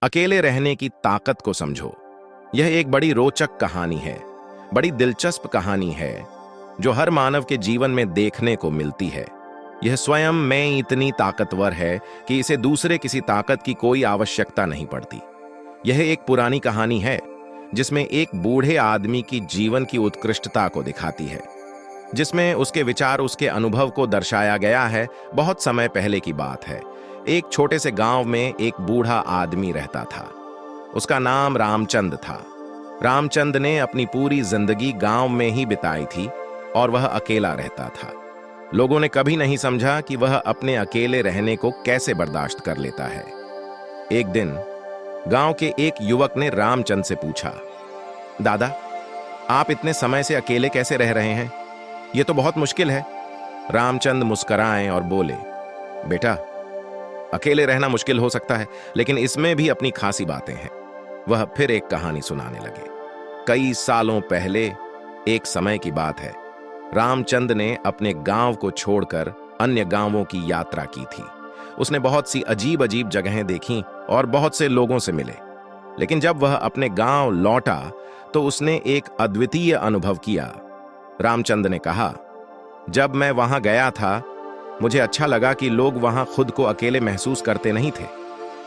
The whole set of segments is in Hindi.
अकेले रहने की ताकत को समझो। यह एक बड़ी रोचक कहानी है, बड़ी दिलचस्प कहानी है जो हर मानव के जीवन में देखने को मिलती है। यह स्वयं में इतनी ताकतवर है कि इसे दूसरे किसी ताकत की कोई आवश्यकता नहीं पड़ती। यह एक पुरानी कहानी है जिसमें एक बूढ़े आदमी की जीवन की उत्कृष्टता को दिखाती है, जिसमें उसके विचार, उसके अनुभव को दर्शाया गया है। बहुत समय पहले की बात है। एक छोटे से गांव में एक बूढ़ा आदमी रहता था। उसका नाम रामचंद था। रामचंद ने अपनी पूरी जिंदगी गांव में ही बिताई थी और वह अकेला रहता था। लोगों ने कभी नहीं समझा कि वह अपने अकेले रहने को कैसे बर्दाश्त कर लेता है। एक दिन गांव के एक युवक ने रामचंद से पूछा, दादा, आप इतने समय से अकेले कैसे रह रहे हैं? यह तो बहुत मुश्किल है। रामचंद मुस्कुराए और बोले, बेटा, अकेले रहना मुश्किल हो सकता है, लेकिन इसमें भी अपनी खासी बातें हैं। वह फिर एक कहानी सुनाने लगे। कई सालों पहले एक समय की बात है। रामचंद ने अपने गांव को छोड़कर अन्य गांवों की यात्रा की थी। उसने बहुत सी अजीब अजीब जगहें देखीं और बहुत से लोगों से मिले। लेकिन जब वह अपने गांव लौटा तो उसने एक अद्वितीय अनुभव किया। रामचंद ने कहा, जब मैं वहां गया था मुझे अच्छा लगा कि लोग वहां खुद को अकेले महसूस करते नहीं थे।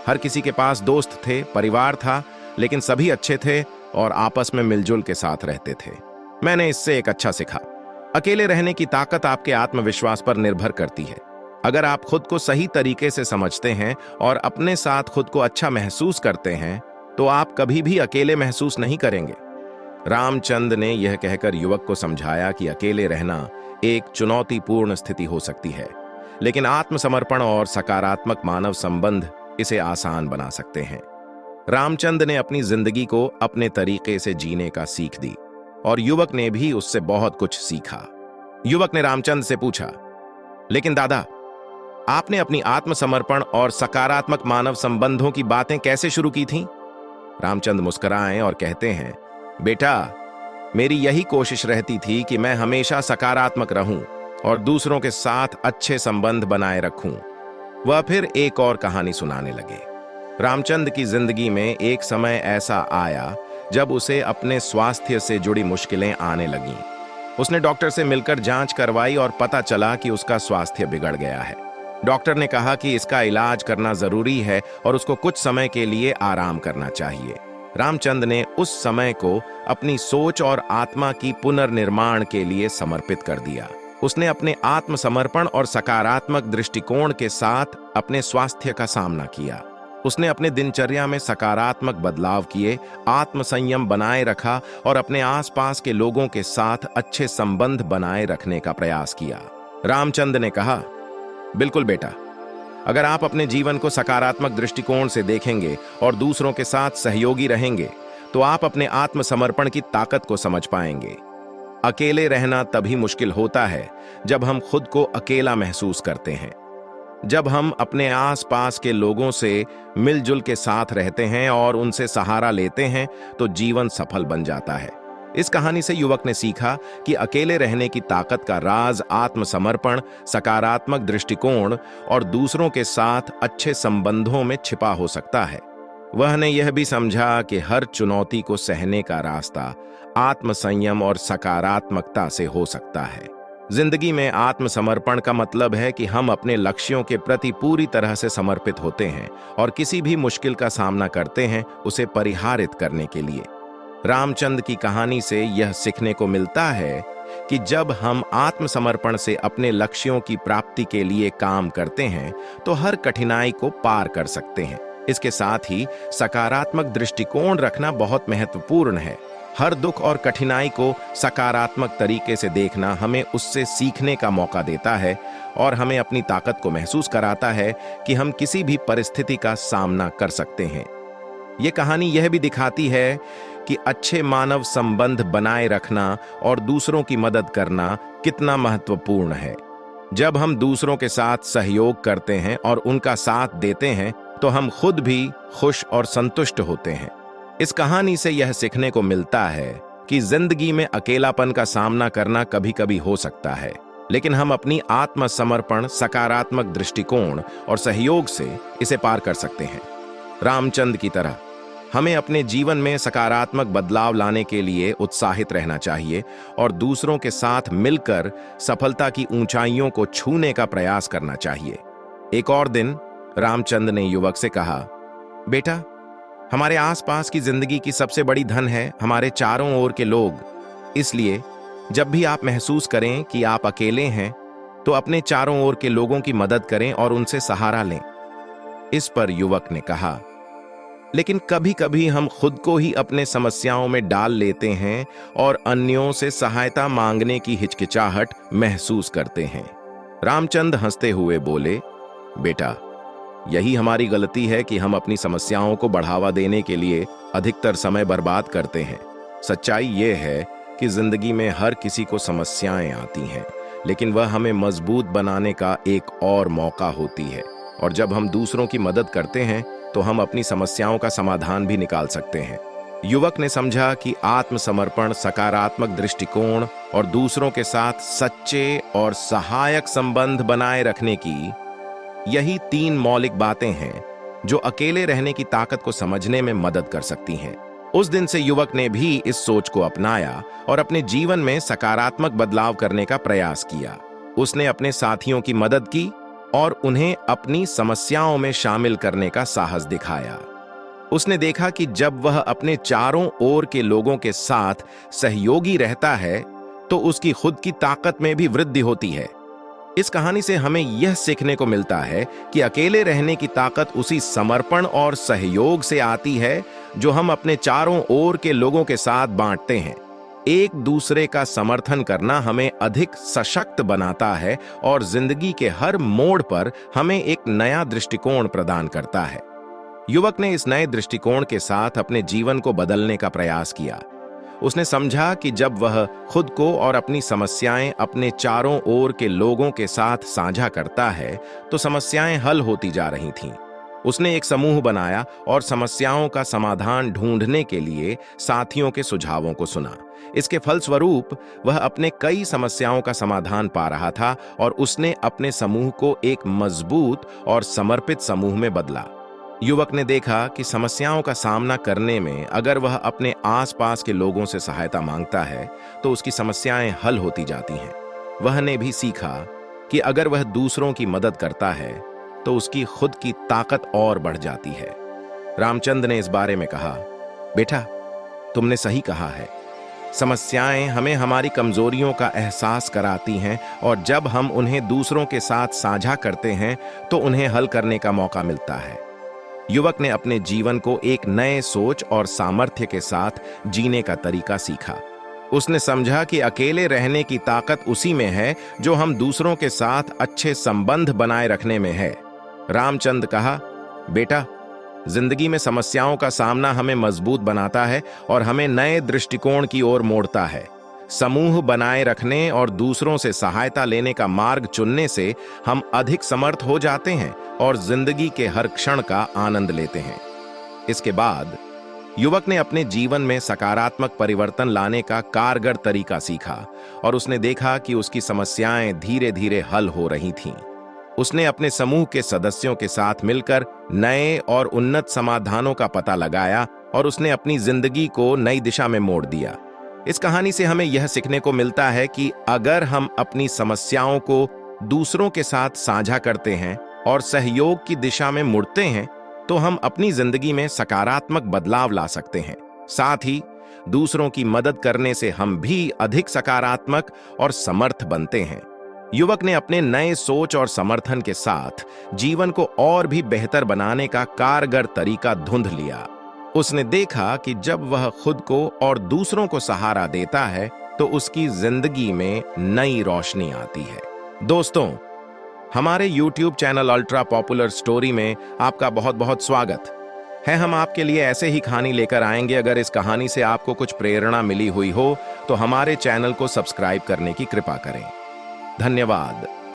हर किसी के पास दोस्त थे, परिवार था, लेकिन सभी अच्छे थे और आपस में मिलजुल के साथ रहते थे। मैंने इससे एक अच्छा सीखा। अकेले रहने की ताकत आपके आत्मविश्वास पर निर्भर करती है। अगर आप खुद को सही तरीके से समझते हैं और अपने साथ खुद को अच्छा महसूस करते हैं तो आप कभी भी अकेले महसूस नहीं करेंगे। रामचंद ने यह कहकर युवक को समझाया कि अकेले रहना एक चुनौतीपूर्ण स्थिति हो सकती है, लेकिन आत्मसमर्पण और सकारात्मक मानव संबंध इसे आसान बना सकते हैं। रामचंद ने अपनी जिंदगी को अपने तरीके से जीने का सीख दी और युवक ने भी उससे बहुत कुछ सीखा। युवक ने रामचंद से पूछा, लेकिन दादा, आपने अपनी आत्मसमर्पण और सकारात्मक मानव संबंधों की बातें कैसे शुरू की थीं? रामचंद मुस्कुराए और कहते हैं, बेटा, मेरी यही कोशिश रहती थी कि मैं हमेशा सकारात्मक रहूं और दूसरों के साथ अच्छे संबंध बनाए रखूं। वह फिर एक और कहानी सुनाने लगे। रामचंद की जिंदगी में एक समय ऐसा आया जब उसे अपने स्वास्थ्य से जुड़ी मुश्किलें आने लगीं। उसने डॉक्टर से मिलकर जांच करवाई और पता चला कि उसका स्वास्थ्य बिगड़ गया है। डॉक्टर ने कहा कि इसका इलाज करना जरूरी है और उसको कुछ समय के लिए आराम करना चाहिए। रामचंद ने उस समय को अपनी सोच और आत्मा की पुनर्निर्माण के लिए समर्पित कर दिया। उसने अपने आत्मसमर्पण और सकारात्मक दृष्टिकोण के साथ अपने स्वास्थ्य का सामना किया। उसने अपने दिनचर्या में सकारात्मक बदलाव किए, आत्मसंयम बनाए रखा और अपने आसपास के लोगों के साथ अच्छे संबंध बनाए रखने का प्रयास किया। रामचंद ने कहा, बिल्कुल बेटा, अगर आप अपने जीवन को सकारात्मक दृष्टिकोण से देखेंगे और दूसरों के साथ सहयोगी रहेंगे तो आप अपने आत्मसमर्पण की ताकत को समझ पाएंगे। अकेले रहना तभी मुश्किल होता है जब हम खुद को अकेला महसूस करते हैं। जब हम अपने आसपास के लोगों से मिलजुल के साथ रहते हैं और उनसे सहारा लेते हैं तो जीवन सफल बन जाता है। इस कहानी से युवक ने सीखा कि अकेले रहने की ताकत का राज आत्मसमर्पण, सकारात्मक दृष्टिकोण और दूसरों के साथ अच्छे संबंधों में छिपा हो सकता है। वह ने यह भी समझा कि हर चुनौती को सहने का रास्ता आत्मसंयम और सकारात्मकता से हो सकता है। जिंदगी में आत्मसमर्पण का मतलब है कि हम अपने लक्ष्यों के प्रति पूरी तरह से समर्पित होते हैं और किसी भी मुश्किल का सामना करते हैं उसे परिहारित करने के लिए। रामचंद की कहानी से यह सीखने को मिलता है कि जब हम आत्मसमर्पण से अपने लक्ष्यों की प्राप्ति के लिए काम करते हैं तो हर कठिनाई को पार कर सकते हैं। इसके साथ ही सकारात्मक दृष्टिकोण रखना बहुत महत्वपूर्ण है। हर दुख और कठिनाई को सकारात्मक तरीके से देखना हमें उससे सीखने का मौका देता है और हमें अपनी ताकत को महसूस कराता है कि हम किसी भी परिस्थिति का सामना कर सकते हैं। ये कहानी यह भी दिखाती है कि अच्छे मानव संबंध बनाए रखना और दूसरों की मदद करना कितना महत्वपूर्ण है। जब हम दूसरों के साथ सहयोग करते हैं और उनका साथ देते हैं तो हम खुद भी खुश और संतुष्ट होते हैं। इस कहानी से यह सीखने को मिलता है कि जिंदगी में अकेलापन का सामना करना कभी-कभी हो सकता है, लेकिन हम अपनी आत्मसमर्पण, सकारात्मक दृष्टिकोण और सहयोग से इसे पार कर सकते हैं। रामचंद की तरह हमें अपने जीवन में सकारात्मक बदलाव लाने के लिए उत्साहित रहना चाहिए और दूसरों के साथ मिलकर सफलता की ऊंचाइयों को छूने का प्रयास करना चाहिए। एक और दिन रामचंद ने युवक से कहा, बेटा, हमारे आसपास की जिंदगी की सबसे बड़ी धन है हमारे चारों ओर के लोग। इसलिए जब भी आप महसूस करें कि आप अकेले हैं तो अपने चारों ओर के लोगों की मदद करें और उनसे सहारा लें। इस पर युवक ने कहा, लेकिन कभी कभी हम खुद को ही अपने समस्याओं में डाल लेते हैं और अन्यों से सहायता मांगने की हिचकिचाहट महसूस करते हैं। रामचंद हंसते हुए बोले, बेटा, यही हमारी गलती है कि हम अपनी समस्याओं को बढ़ावा देने के लिए अधिकतर समय बर्बाद करते हैं। सच्चाई यह है कि जिंदगी में हर किसी को समस्याएं आती हैं, लेकिन वह हमें मजबूत बनाने का एक और मौका होती है। और जब हम दूसरों की मदद करते हैं तो हम अपनी समस्याओं का समाधान भी निकाल सकते हैं। युवक ने समझा कि आत्मसमर्पण, सकारात्मक दृष्टिकोण और दूसरों के साथ सच्चे और सहायक संबंध बनाए रखने की यही 3 मौलिक बातें हैं जो अकेले रहने की ताकत को समझने में मदद कर सकती हैं। उस दिन से युवक ने भी इस सोच को अपनाया और अपने जीवन में सकारात्मक बदलाव करने का प्रयास किया। उसने अपने साथियों की मदद की और उन्हें अपनी समस्याओं में शामिल करने का साहस दिखाया। उसने देखा कि जब वह अपने चारों ओर के लोगों के साथ सहयोगी रहता है तो उसकी खुद की ताकत में भी वृद्धि होती है। इस कहानी से हमें यह सीखने को मिलता है कि अकेले रहने की ताकत उसी समर्पण और सहयोग से आती है जो हम अपने चारों ओर के लोगों के साथ बांटते हैं। एक दूसरे का समर्थन करना हमें अधिक सशक्त बनाता है और जिंदगी के हर मोड़ पर हमें एक नया दृष्टिकोण प्रदान करता है। युवक ने इस नए दृष्टिकोण के साथ अपने जीवन को बदलने का प्रयास किया। उसने समझा कि जब वह खुद को और अपनी समस्याएं अपने चारों ओर के लोगों के साथ साझा करता है तो समस्याएं हल होती जा रही थीं। उसने एक समूह बनाया और समस्याओं का समाधान ढूंढने के लिए साथियों के सुझावों को सुना। इसके फलस्वरूप वह अपने कई समस्याओं का समाधान पा रहा था और उसने अपने समूह को एक मजबूत और समर्पित समूह में बदला। युवक ने देखा कि समस्याओं का सामना करने में अगर वह अपने आसपास के लोगों से सहायता मांगता है तो उसकी समस्याएं हल होती जाती हैं। वह ने भी सीखा कि अगर वह दूसरों की मदद करता है तो उसकी खुद की ताकत और बढ़ जाती है। रामचंद ने इस बारे में कहा, बेटा, तुमने सही कहा है। समस्याएं हमें हमारी कमजोरियों का एहसास कराती हैं और जब हम उन्हें दूसरों के साथ साझा करते हैं तो उन्हें हल करने का मौका मिलता है। युवक ने अपने जीवन को एक नए सोच और सामर्थ्य के साथ जीने का तरीका सीखा। उसने समझा कि अकेले रहने की ताकत उसी में है जो हम दूसरों के साथ अच्छे संबंध बनाए रखने में है। रामचंद कहा, बेटा, जिंदगी में समस्याओं का सामना हमें मजबूत बनाता है और हमें नए दृष्टिकोण की ओर मोड़ता है। समूह बनाए रखने और दूसरों से सहायता लेने का मार्ग चुनने से हम अधिक समर्थ हो जाते हैं और जिंदगी के हर क्षण का आनंद लेते हैं। इसके बाद युवक ने अपने जीवन में सकारात्मक परिवर्तन लाने का कारगर तरीका सीखा और उसने देखा कि उसकी समस्याएं धीरे धीरे हल हो रही थीं। उसने अपने समूह के सदस्यों के साथ मिलकर नए और उन्नत समाधानों का पता लगाया और उसने अपनी जिंदगी को नई दिशा में मोड़ दिया। इस कहानी से हमें यह सीखने को मिलता है कि अगर हम अपनी समस्याओं को दूसरों के साथ साझा करते हैं और सहयोग की दिशा में मुड़ते हैं तो हम अपनी जिंदगी में सकारात्मक बदलाव ला सकते हैं। साथ ही दूसरों की मदद करने से हम भी अधिक सकारात्मक और समर्थ बनते हैं। युवक ने अपने नए सोच और समर्थन के साथ जीवन को और भी बेहतर बनाने का कारगर तरीका ढूंढ लिया। उसने देखा कि जब वह खुद को और दूसरों को सहारा देता है तो उसकी जिंदगी में नई रोशनी आती है। दोस्तों, हमारे YouTube channel ultra popular story में आपका बहुत बहुत स्वागत है। हम आपके लिए ऐसे ही कहानी लेकर आएंगे। अगर इस कहानी से आपको कुछ प्रेरणा मिली हुई हो तो हमारे चैनल को सब्सक्राइब करने की कृपा करें। धन्यवाद।